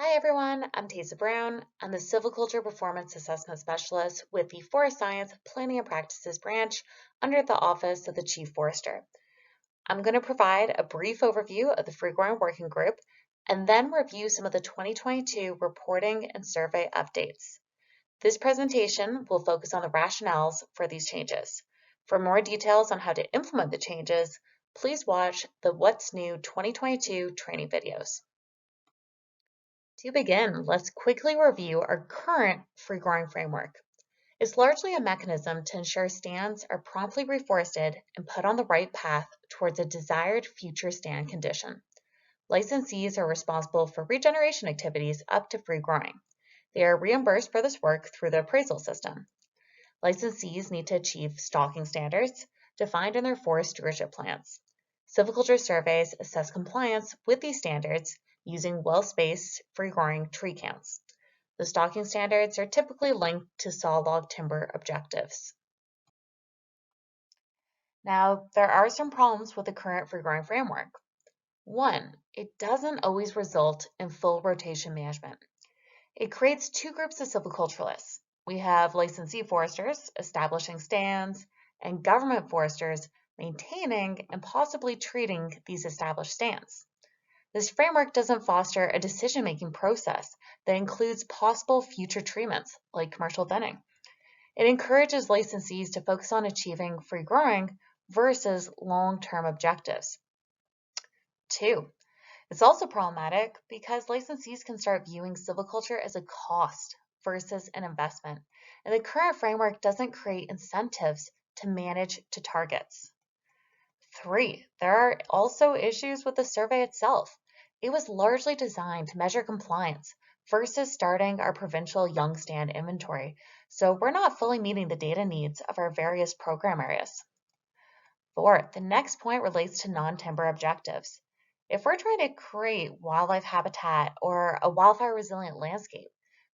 Hi everyone, I'm Tisa Brown. I'm the Silviculture Performance Assessment Specialist with the Forest Science Planning and Practices branch under the Office of the Chief Forester. I'm going to provide a brief overview of the Free Growing Working Group and then review some of the 2022 reporting and survey updates. This presentation will focus on the rationales for these changes. For more details on how to implement the changes, please watch the What's New 2022 training videos. To begin, let's quickly review our current free growing framework. It's largely a mechanism to ensure stands are promptly reforested and put on the right path towards a desired future stand condition. Licensees are responsible for regeneration activities up to free growing. They are reimbursed for this work through the appraisal system. Licensees need to achieve stalking standards defined in their forest stewardship plans. Silviculture surveys assess compliance with these standards using well-spaced, free-growing tree counts. The stalking standards are typically linked to sawlog timber objectives. Now, there are some problems with the current free-growing framework. One, it doesn't always result in full rotation management. It creates two groups of silviculturalists. We have licensee foresters establishing stands and government foresters maintaining and possibly treating these established stands. This framework doesn't foster a decision-making process that includes possible future treatments like commercial thinning. It encourages licensees to focus on achieving free growing versus long-term objectives. Two, it's also problematic because licensees can start viewing silviculture as a cost versus an investment, and the current framework doesn't create incentives to manage to targets. Three, there are also issues with the survey itself. It was largely designed to measure compliance versus starting our provincial young stand inventory, so we're not fully meeting the data needs of our various program areas. Four, the next point relates to non-timber objectives. If we're trying to create wildlife habitat or a wildfire resilient landscape,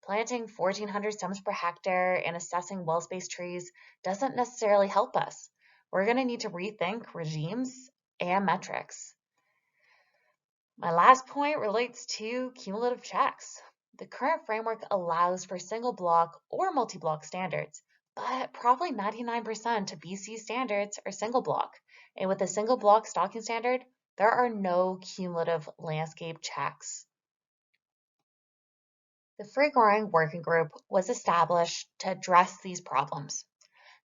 planting 1,400 stems per hectare and assessing well-spaced trees doesn't necessarily help us. We're going to need to rethink regimes and metrics. My last point relates to cumulative checks. The current framework allows for single block or multi-block standards, but probably 99% of BC standards are single block. And with a single block stalking standard, there are no cumulative landscape checks. The Free Growing Working Group was established to address these problems.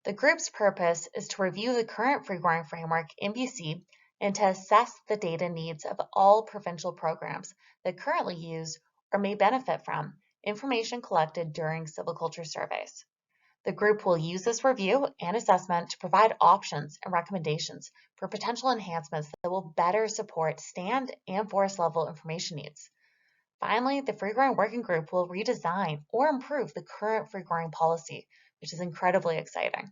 The group's purpose is to review the current free growing framework in BC and to assess the data needs of all provincial programs that currently use or may benefit from information collected during silviculture surveys. The group will use this review and assessment to provide options and recommendations for potential enhancements that will better support stand and forest level information needs. Finally, the Free Growing Working Group will redesign or improve the current free growing policy, which is incredibly exciting.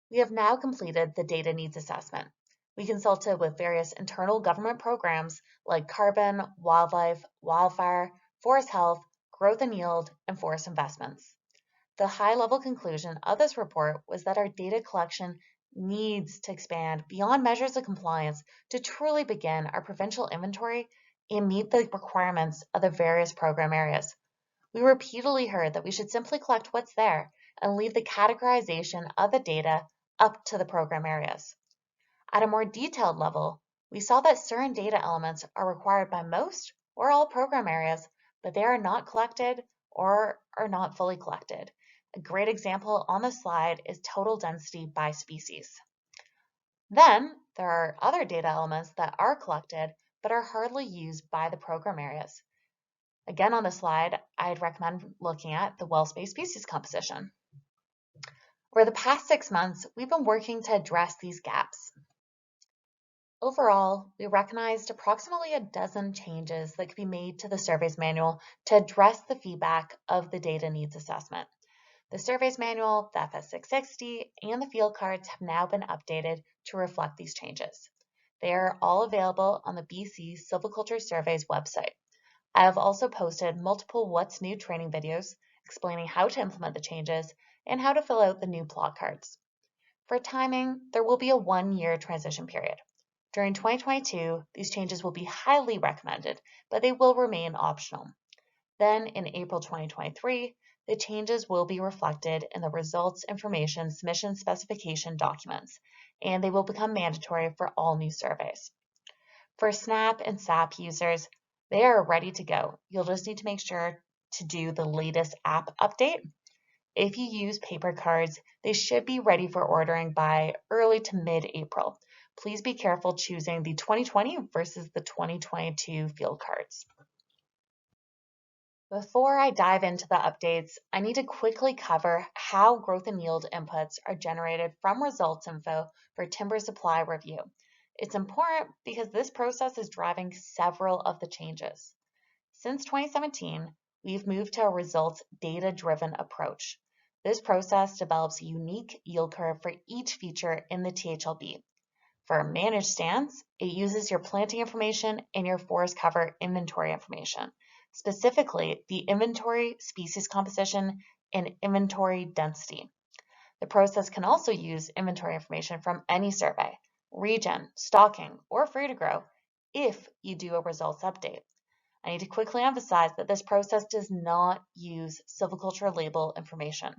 We have now completed the data needs assessment. We consulted with various internal government programs like carbon, wildlife, wildfire, forest health, growth and yield, and forest investments. The high-level conclusion of this report was that our data collection needs to expand beyond measures of compliance to truly begin our provincial inventory and meet the requirements of the various program areas. We repeatedly heard that we should simply collect what's there and leave the categorization of the data up to the program areas. At a more detailed level, we saw that certain data elements are required by most or all program areas, but they are not collected or are not fully collected. A great example on the slide is total density by species. Then there are other data elements that are collected but are hardly used by the program areas. Again, on the slide, I'd recommend looking at the well-spaced species composition. Over the past 6 months, we've been working to address these gaps. Overall, we recognized approximately a dozen changes that could be made to the surveys manual to address the feedback of the data needs assessment. The surveys manual, the FS 660, and the field cards have now been updated to reflect these changes. They are all available on the BC Silviculture Surveys website. I have also posted multiple What's New training videos explaining how to implement the changes and how to fill out the new plot cards. For timing, there will be a 1-year transition period. During 2022, these changes will be highly recommended, but they will remain optional. Then in April 2023, the changes will be reflected in the results information submission specification documents, and they will become mandatory for all new surveys. For SNAP and SAP users, they are ready to go. You'll just need to make sure to do the latest app update. If you use paper cards, they should be ready for ordering by early to mid-April. Please be careful choosing the 2020 versus the 2022 field cards. Before I dive into the updates, I need to quickly cover how growth and yield inputs are generated from results info for timber supply review. It's important because this process is driving several of the changes. Since 2017, we've moved to a results data-driven approach. This process develops a unique yield curve for each feature in the THLB. For a managed stance, it uses your planting information and your forest cover inventory information, specifically the inventory species composition and inventory density. The process can also use inventory information from any survey, region, stocking, or free to grow if you do a results update. I need to quickly emphasize that this process does not use silviculture label information.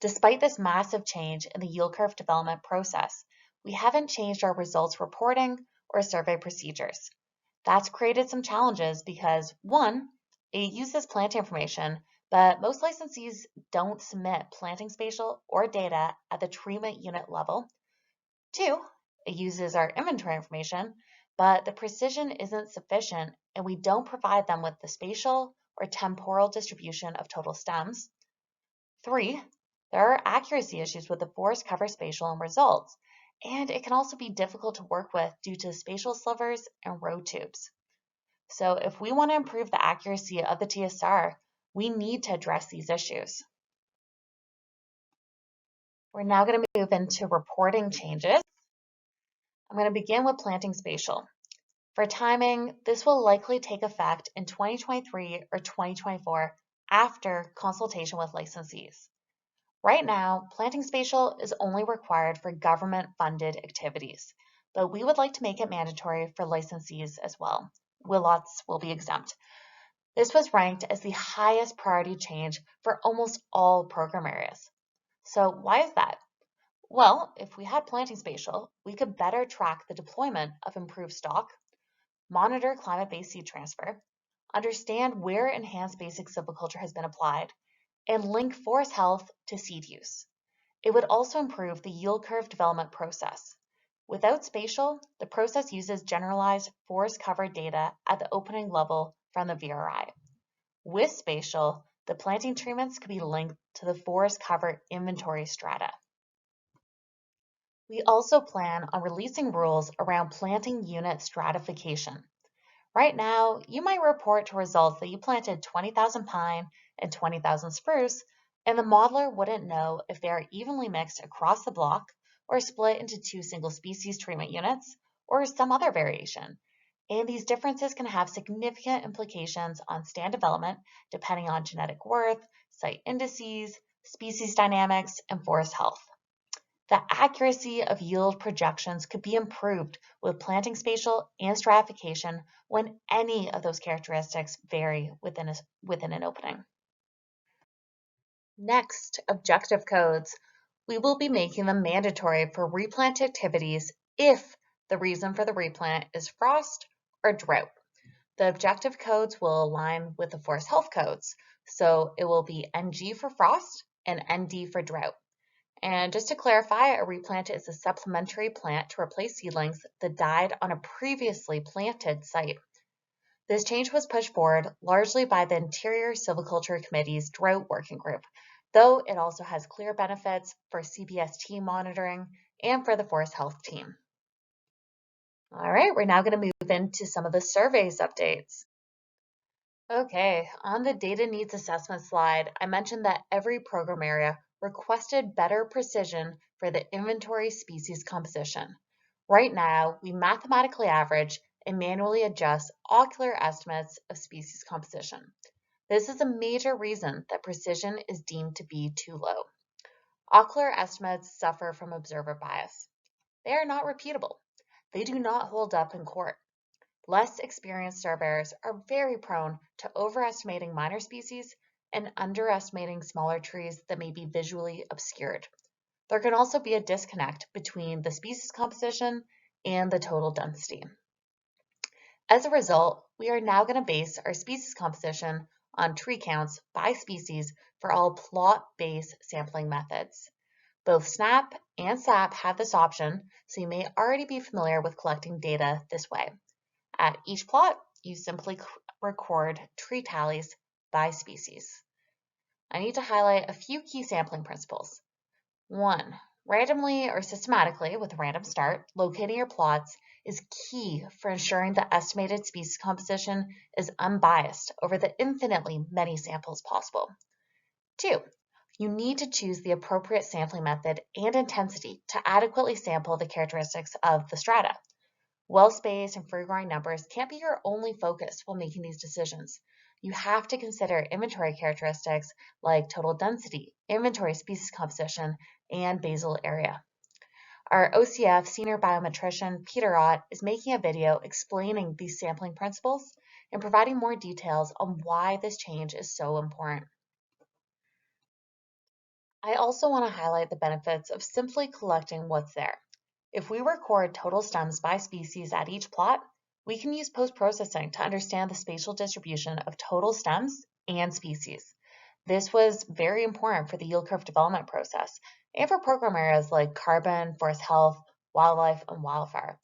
Despite this massive change in the yield curve development process, we haven't changed our results reporting or survey procedures. That's created some challenges because, one, it uses planting information, but most licensees don't submit planting spatial or data at the treatment unit level. Two, it uses our inventory information, but the precision isn't sufficient and we don't provide them with the spatial or temporal distribution of total stems. Three, there are accuracy issues with the forest cover spatial and results, and it can also be difficult to work with due to spatial slivers and row tubes. So if we want to improve the accuracy of the TSR, we need to address these issues. We're now going to move into reporting changes. I'm going to begin with planting spatial. For timing, this will likely take effect in 2023 or 2024 after consultation with licensees. Right now, planting spatial is only required for government-funded activities, but we would like to make it mandatory for licensees as well. Willots will be exempt. This was ranked as the highest priority change for almost all program areas. So why is that? Well, if we had planting spatial, we could better track the deployment of improved stock, monitor climate-based seed transfer, understand where enhanced basic silviculture has been applied, and link forest health to seed use. It would also improve the yield curve development process. Without spatial, the process uses generalized forest cover data at the opening level from the VRI. With spatial, the planting treatments could be linked to the forest cover inventory strata. We also plan on releasing rules around planting unit stratification. Right now, you might report to results that you planted 20,000 pine and 20,000 spruce, and the modeler wouldn't know if they are evenly mixed across the block or split into two single species treatment units or some other variation. And these differences can have significant implications on stand development depending on genetic worth, site indices, species dynamics, and forest health. The accuracy of yield projections could be improved with planting spatial and stratification when any of those characteristics vary within an opening. Next, objective codes. We will be making them mandatory for replant activities if the reason for the replant is frost or drought. The objective codes will align with the forest health codes, so it will be NG for frost and ND for drought. And just to clarify, a replant is a supplementary plant to replace seedlings that died on a previously planted site. This change was pushed forward largely by the Interior Silviculture Committee's Drought Working Group, though it also has clear benefits for CBST monitoring and for the Forest Health team. All right, we're now going to move into some of the surveys updates. Okay, on the data needs assessment slide, I mentioned that every program area requested better precision for the inventory species composition. Right now, we mathematically average and manually adjust ocular estimates of species composition. This is a major reason that precision is deemed to be too low. Ocular estimates suffer from observer bias. They are not repeatable. they do not hold up in court. Less experienced surveyors are very prone to overestimating minor species and underestimating smaller trees that may be visually obscured. There can also be a disconnect between the species composition and the total density. As a result, we are now going to base our species composition on tree counts by species for all plot-based sampling methods. Both SNAP and SAP have this option, so you may already be familiar with collecting data this way. At each plot, you simply record tree tallies by species. I need to highlight a few key sampling principles. 1. Randomly or systematically, with a random start, locating your plots is key for ensuring the estimated species composition is unbiased over the infinitely many samples possible. 2. You need to choose the appropriate sampling method and intensity to adequately sample the characteristics of the strata. Well-spaced and free-growing numbers can't be your only focus while making these decisions. You have to consider inventory characteristics like total density, inventory species composition, and basal area. Our OCF senior biometrician, Peter Ott, is making a video explaining these sampling principles and providing more details on why this change is so important. I also want to highlight the benefits of simply collecting what's there. If we record total stems by species at each plot, we can use post-processing to understand the spatial distribution of total stems and species. This was very important for the yield curve development process and for program areas like carbon, forest health, wildlife, and wildfire.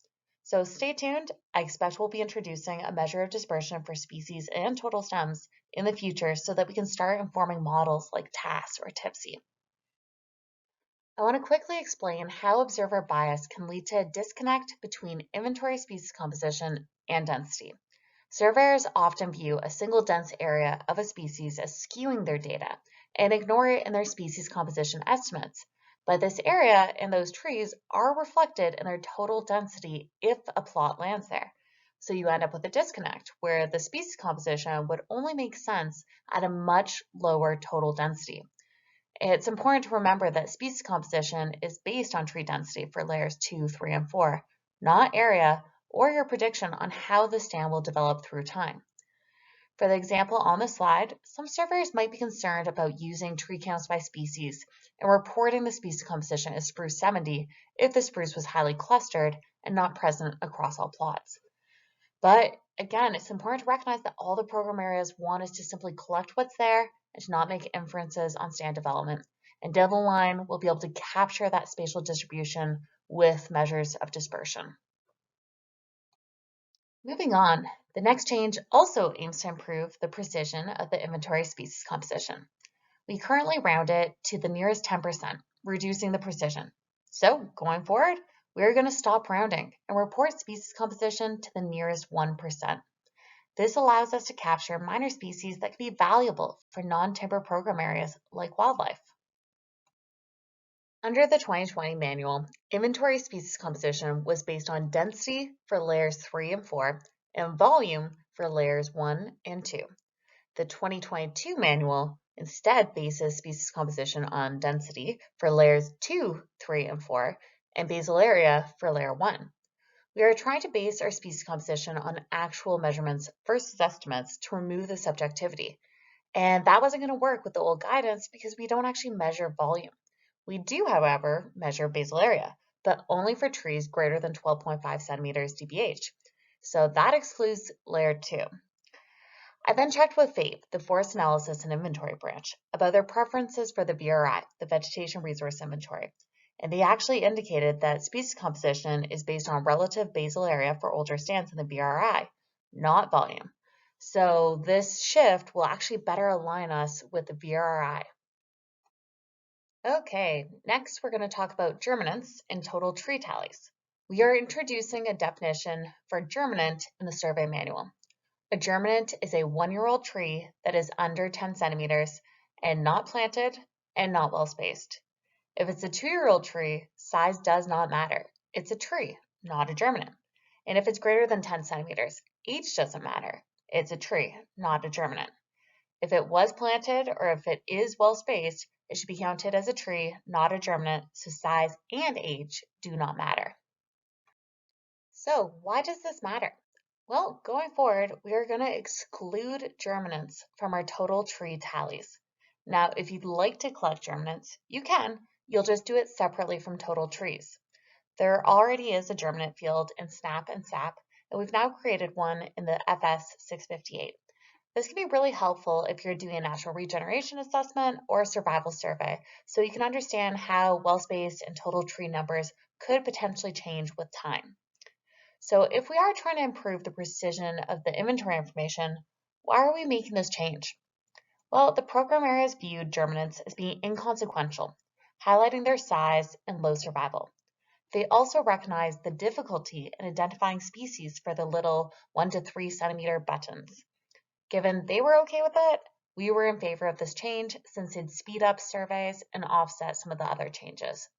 So stay tuned. I expect we'll be introducing a measure of dispersion for species and total stems in the future so that we can start informing models like TAS or TIPSY. I want to quickly explain how observer bias can lead to a disconnect between inventory species composition and density. Surveyors often view a single dense area of a species as skewing their data and ignore it in their species composition estimates. But this area and those trees are reflected in their total density if a plot lands there. So you end up with a disconnect where the species composition would only make sense at a much lower total density. It's important to remember that species composition is based on tree density for layers 2, 3, and 4, not area or your prediction on how the stand will develop through time. For the example on the slide, some surveyors might be concerned about using tree counts by species and reporting the species composition as spruce 70 if the spruce was highly clustered and not present across all plots. But again, it's important to recognize that all the program areas want is to simply collect what's there and to not make inferences on stand development. And down the line, we'll be able to capture that spatial distribution with measures of dispersion. Moving on, the next change also aims to improve the precision of the inventory species composition. We currently round it to the nearest 10%, reducing the precision. So going forward, we're going to stop rounding and report species composition to the nearest 1%. This allows us to capture minor species that can be valuable for non-timber program areas like wildlife. Under the 2020 manual, inventory species composition was based on density for layers 3 and 4 and volume for layers 1 and 2. The 2022 manual instead bases species composition on density for layers 2, 3, and 4 and basal area for layer 1. We are trying to base our species composition on actual measurements versus estimates to remove the subjectivity. And that wasn't going to work with the old guidance because we don't actually measure volume. We do, however, measure basal area, but only for trees greater than 12.5 centimeters dBH. So that excludes layer 2. I then checked with FAPE, the Forest Analysis and Inventory branch, about their preferences for the VRI, the Vegetation Resource Inventory. And they actually indicated that species composition is based on relative basal area for older stands in the VRI, not volume. So this shift will actually better align us with the VRI. Okay, next we're going to talk about germinants and total tree tallies. We are introducing a definition for germinant in the survey manual. A germinant is a 1-year-old tree that is under 10 centimeters and not planted and not well spaced. If it's a 2-year-old tree, size does not matter. It's a tree, not a germinant. And if it's greater than 10 centimeters, age doesn't matter. It's a tree, not a germinant. If it was planted or if it is well spaced, it should be counted as a tree, not a germinant, so size and age do not matter. So why does this matter? Well, going forward, we are going to exclude germinants from our total tree tallies. Now, if you'd like to collect germinants, you can. You'll just do it separately from total trees. There already is a germinant field in SNAP and SAP, and we've now created one in the FS 658. This can be really helpful if you're doing a natural regeneration assessment or a survival survey, so you can understand how well-spaced and total tree numbers could potentially change with time. So if we are trying to improve the precision of the inventory information, why are we making this change? Well, the program areas viewed germinants as being inconsequential, highlighting their size and low survival. They also recognize the difficulty in identifying species for the little 1 to 3 centimeter buttons. Given they were okay with it, we were in favor of this change since it'd speed up surveys and offset some of the other changes.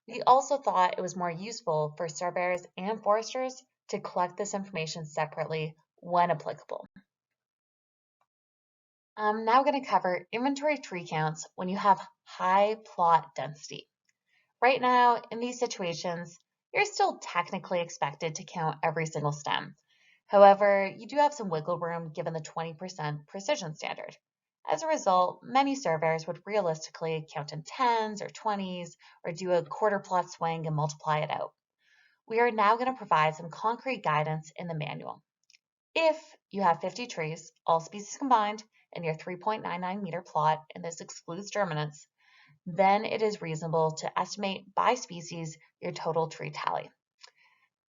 We also thought it was more useful for surveyors and foresters to collect this information separately when applicable. I'm now going to cover inventory tree counts when you have high plot density. Right now, in these situations, you're still technically expected to count every single stem. However, you do have some wiggle room given the 20% precision standard. As a result, many surveyors would realistically count in 10s or 20s or do a quarter plot swing and multiply it out. We are now going to provide some concrete guidance in the manual. If you have 50 trees, all species combined, in your 3.99 meter plot, and this excludes germinants, then it is reasonable to estimate by species your total tree tally.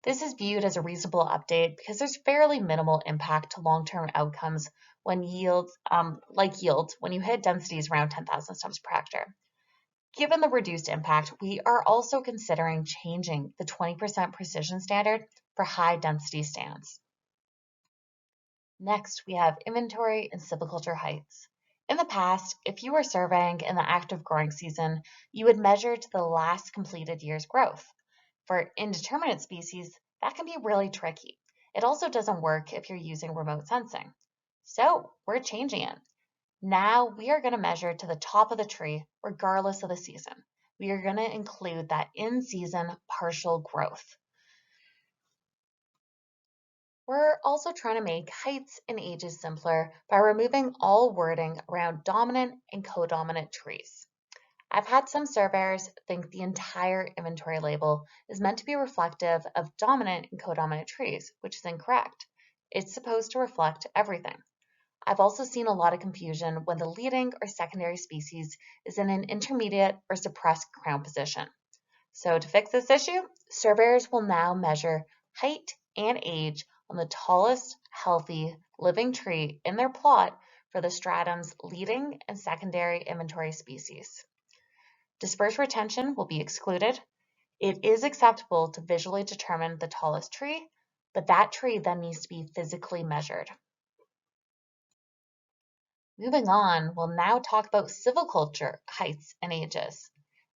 This is viewed as a reasonable update because there's fairly minimal impact to long-term outcomes when yields, when you hit densities around 10,000 stems per hectare. Given the reduced impact, we are also considering changing the 20% precision standard for high density stands. Next, we have inventory and silviculture heights. In the past, if you were surveying in the active growing season, you would measure to the last completed year's growth. For indeterminate species, that can be really tricky. It also doesn't work if you're using remote sensing. So we're changing it. Now we are going to measure to the top of the tree regardless of the season. We are going to include that in-season partial growth. We're also trying to make heights and ages simpler by removing all wording around dominant and codominant trees. I've had some surveyors think the entire inventory label is meant to be reflective of dominant and codominant trees, which is incorrect. It's supposed to reflect everything. I've also seen a lot of confusion when the leading or secondary species is in an intermediate or suppressed crown position. So to fix this issue, surveyors will now measure height and age on the tallest, healthy, living tree in their plot for the stratum's leading and secondary inventory species. Dispersed retention will be excluded. It is acceptable to visually determine the tallest tree, but that tree then needs to be physically measured. Moving on, we'll now talk about silviculture heights and ages.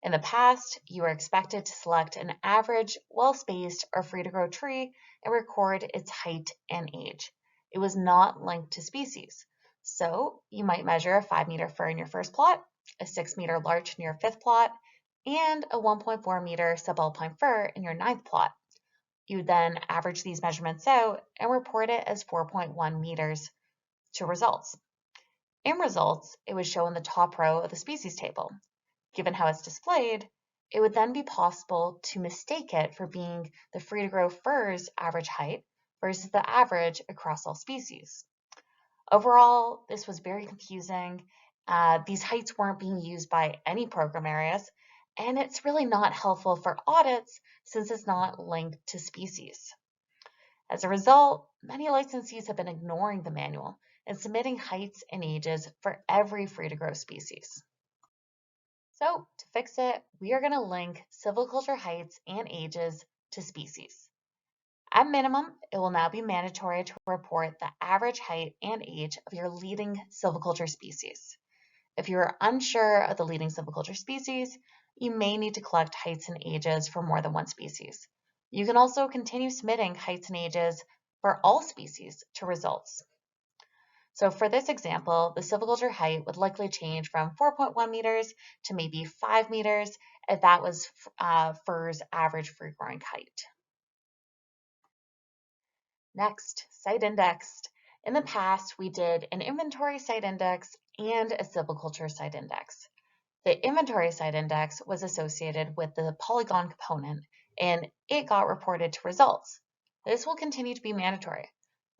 In the past, you were expected to select an average, well-spaced, or free-to-grow tree and record its height and age. It was not linked to species. So you might measure a 5-meter fir in your first plot, a 6-meter larch in your fifth plot, and a 1.4-meter subalpine fir in your ninth plot. You then average these measurements out and report it as 4.1 meters to results. In results, it would show in the top row of the species table. Given how it's displayed, it would then be possible to mistake it for being the free-to-grow fir's average height versus the average across all species. Overall, this was very confusing. These heights weren't being used by any program areas, and it's really not helpful for audits since it's not linked to species. As a result, many licensees have been ignoring the manual and submitting heights and ages for every free-to-grow species. So to fix it, we are going to link silviculture heights and ages to species. At minimum, it will now be mandatory to report the average height and age of your leading silviculture species. If you are unsure of the leading silviculture species, you may need to collect heights and ages for more than one species. You can also continue submitting heights and ages for all species to results. So for this example, the silviculture height would likely change from 4.1 meters to maybe 5 meters if that was fir's average free growing height. Next, site indexed. In the past, we did an inventory site index and a silviculture site index. The inventory site index was associated with the polygon component, and it got reported to results. This will continue to be mandatory,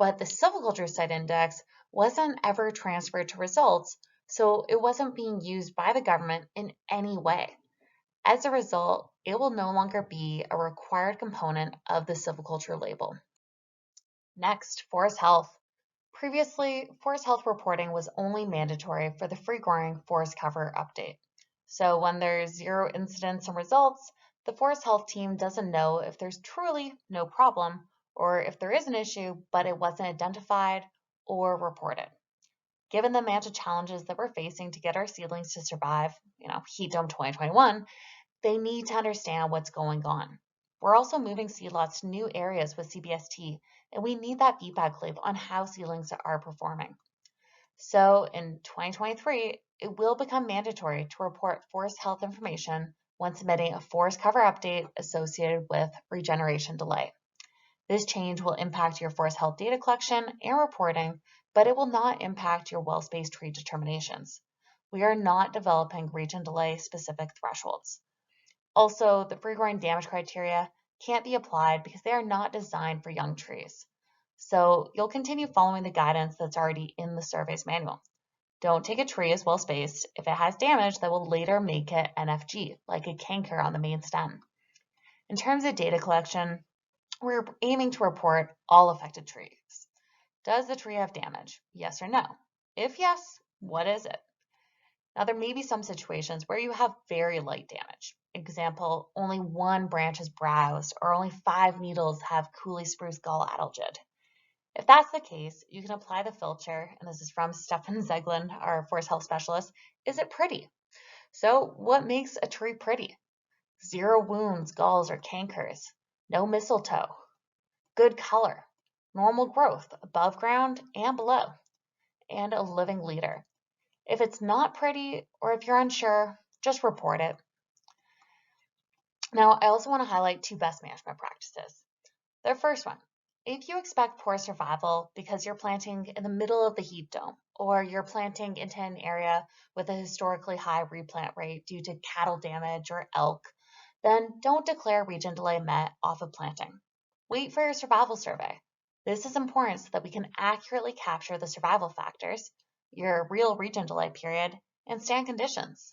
but the silviculture site index wasn't ever transferred to results, so it wasn't being used by the government in any way. As a result, it will no longer be a required component of the silviculture label. Next, forest health. Previously, forest health reporting was only mandatory for the free-growing forest cover update. So when there's 0 incidents and results, the forest health team doesn't know if there's truly no problem or if there is an issue, but it wasn't identified or reported. Given the amount of challenges that we're facing to get our seedlings to survive, Heat Dome 2021, they need to understand what's going on. We're also moving seedlots to new areas with CBST, and we need that feedback loop on how seedlings are performing. So in 2023, it will become mandatory to report forest health information when submitting a forest cover update associated with regeneration delay. This change will impact your forest health data collection and reporting, but it will not impact your well-spaced tree determinations. We are not developing region delay specific thresholds. Also, the free-growing damage criteria can't be applied because they are not designed for young trees. So you'll continue following the guidance that's already in the survey's manual. Don't take a tree as well spaced if it has damage that will later make it NFG, like a canker on the main stem. In terms of data collection, we're aiming to report all affected trees. Does the tree have damage? Yes or no? If yes, what is it? Now, there may be some situations where you have very light damage. Example, only 1 branch is browsed, or only 5 needles have Cooley spruce gall adelgid. If that's the case, you can apply the filter, and this is from Stefan Zeglin, our forest health specialist. Is it pretty? So what makes a tree pretty? 0 wounds, galls, or cankers, no mistletoe, good color, normal growth above ground and below, and a living leader. If it's not pretty, or if you're unsure, just report it. Now, I also want to highlight 2 best management practices. The first one, if you expect poor survival because you're planting in the middle of the heat dome, or you're planting into an area with a historically high replant rate due to cattle damage or elk, then don't declare region delay met off of planting. Wait for your survival survey. This is important so that we can accurately capture the survival factors, your real region delay period, and stand conditions.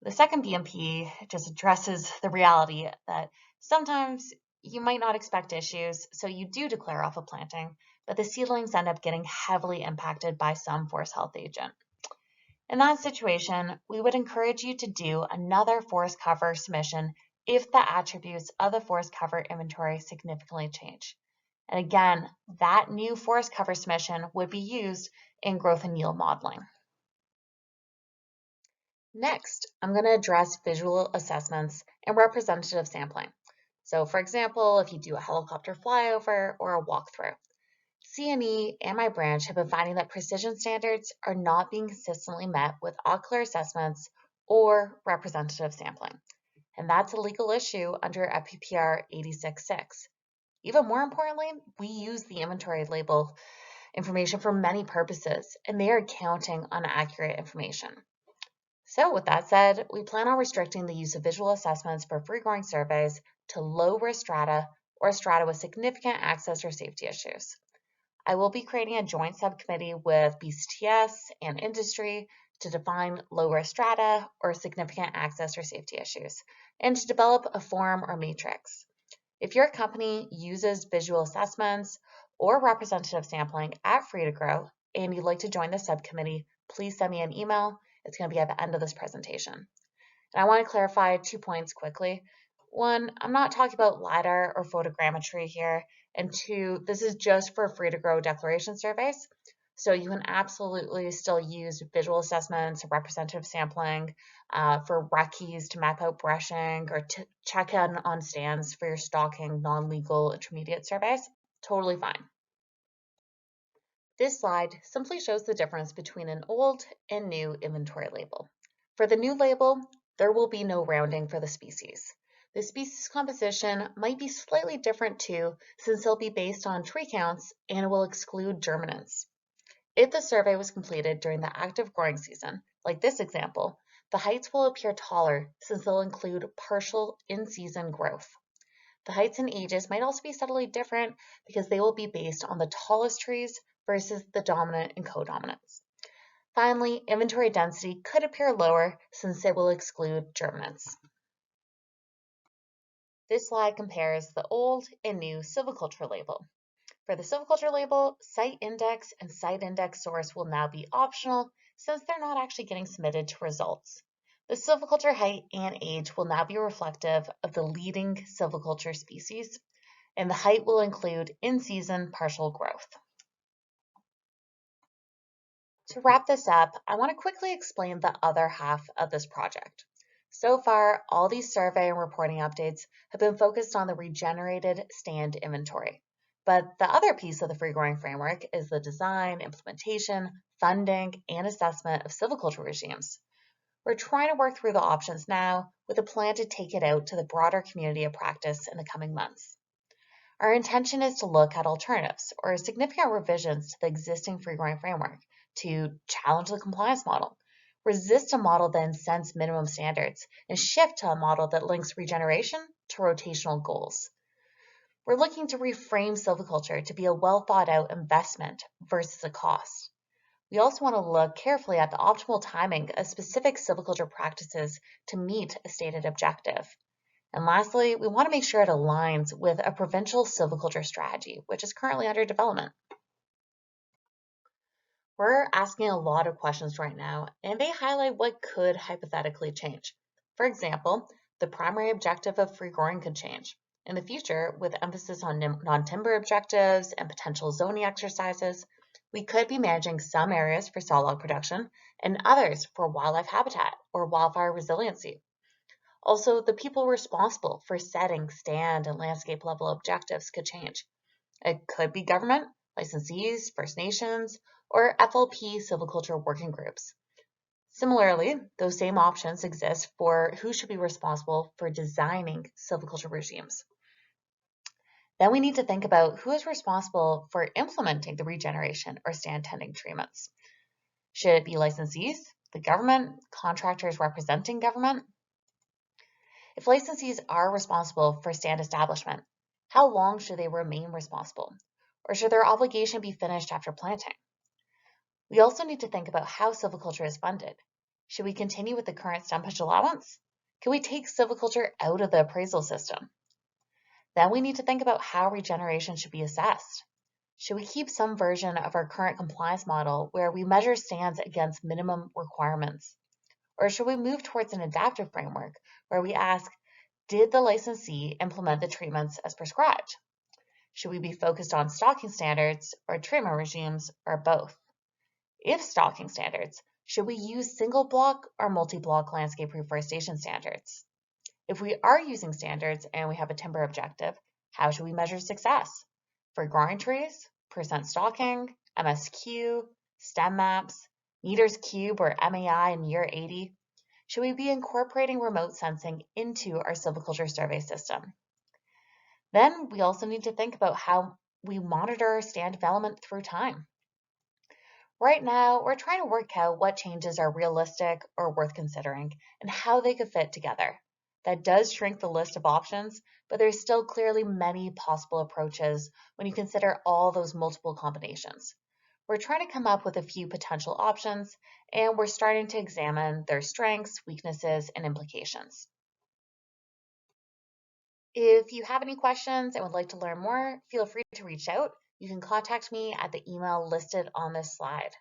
The second BMP just addresses the reality that sometimes you might not expect issues, so you do declare off a planting, but the seedlings end up getting heavily impacted by some forest health agent. In that situation, we would encourage you to do another forest cover submission if the attributes of the forest cover inventory significantly change. And again, that new forest cover submission would be used in growth and yield modeling. Next, I'm going to address visual assessments and representative sampling. So for example, if you do a helicopter flyover or a walkthrough, CNE and my branch have been finding that precision standards are not being consistently met with ocular assessments or representative sampling. And that's a legal issue under FPPR 86.6. Even more importantly, we use the inventory label information for many purposes, and they are counting on accurate information. So with that said, we plan on restricting the use of visual assessments for free-growing surveys to low-risk strata or strata with significant access or safety issues. I will be creating a joint subcommittee with BCTS and industry to define low-risk strata or significant access or safety issues, and to develop a form or matrix. If your company uses visual assessments or representative sampling at Free to Grow and you'd like to join the subcommittee, please send me an email. It's going to be at the end of this presentation. And I want to clarify 2 points quickly. 1, I'm not talking about LiDAR or photogrammetry here. And 2, this is just for Free to Grow declaration surveys. So you can absolutely still use visual assessments, representative sampling for recce's to map out brushing or to check in on stands for your stalking non-legal intermediate surveys. Totally fine. This slide simply shows the difference between an old and new inventory label. For the new label, there will be no rounding for the species. The species composition might be slightly different too, since they'll be based on tree counts and will exclude germinants. If the survey was completed during the active growing season, like this example, the heights will appear taller since they'll include partial in-season growth. The heights and ages might also be subtly different because they will be based on the tallest trees versus the dominant and codominants. Finally, inventory density could appear lower since it will exclude germinants. This slide compares the old and new silviculture label. For the silviculture label, site index and site index source will now be optional since they're not actually getting submitted to results. The silviculture height and age will now be reflective of the leading silviculture species, and the height will include in-season partial growth. To wrap this up, I want to quickly explain the other half of this project. So far, all these survey and reporting updates have been focused on the regenerated stand inventory. But the other piece of the free growing framework is the design, implementation, funding, and assessment of silviculture regimes. We're trying to work through the options now with a plan to take it out to the broader community of practice in the coming months. Our intention is to look at alternatives or significant revisions to the existing free growing framework to challenge the compliance model, resist a model that incents minimum standards, and shift to a model that links regeneration to rotational goals. We're looking to reframe silviculture to be a well thought out investment versus a cost. We also want to look carefully at the optimal timing of specific silviculture practices to meet a stated objective. And lastly, we want to make sure it aligns with a provincial silviculture strategy, which is currently under development. We're asking a lot of questions right now, and they highlight what could hypothetically change. For example, the primary objective of free growing could change. In the future, with emphasis on non-timber objectives and potential zoning exercises, we could be managing some areas for sawlog production and others for wildlife habitat or wildfire resiliency. Also, the people responsible for setting stand and landscape level objectives could change. It could be government, licensees, First Nations, or FLP silviculture working groups. Similarly, those same options exist for who should be responsible for designing silviculture regimes. Then we need to think about who is responsible for implementing the regeneration or stand tending treatments. Should it be licensees, the government, contractors representing government? If licensees are responsible for stand establishment, how long should they remain responsible? Or should their obligation be finished after planting? We also need to think about how silviculture is funded. Should we continue with the current stumpage allowance? Can we take silviculture out of the appraisal system? Then we need to think about how regeneration should be assessed. Should we keep some version of our current compliance model where we measure stands against minimum requirements? Or should we move towards an adaptive framework where we ask, did the licensee implement the treatments as prescribed? Should we be focused on stocking standards or treatment regimes or both? If stocking standards, should we use single block or multi-block landscape reforestation standards? If we are using standards and we have a timber objective, how should we measure success? For growing trees, percent stocking, MSQ, stem maps, meters cube or MAI in year 80, should we be incorporating remote sensing into our silviculture survey system? Then we also need to think about how we monitor stand development through time. Right now, we're trying to work out what changes are realistic or worth considering and how they could fit together. That does shrink the list of options, but there's still clearly many possible approaches when you consider all those multiple combinations. We're trying to come up with a few potential options, and we're starting to examine their strengths, weaknesses, and implications. If you have any questions and would like to learn more, feel free to reach out. You can contact me at the email listed on this slide.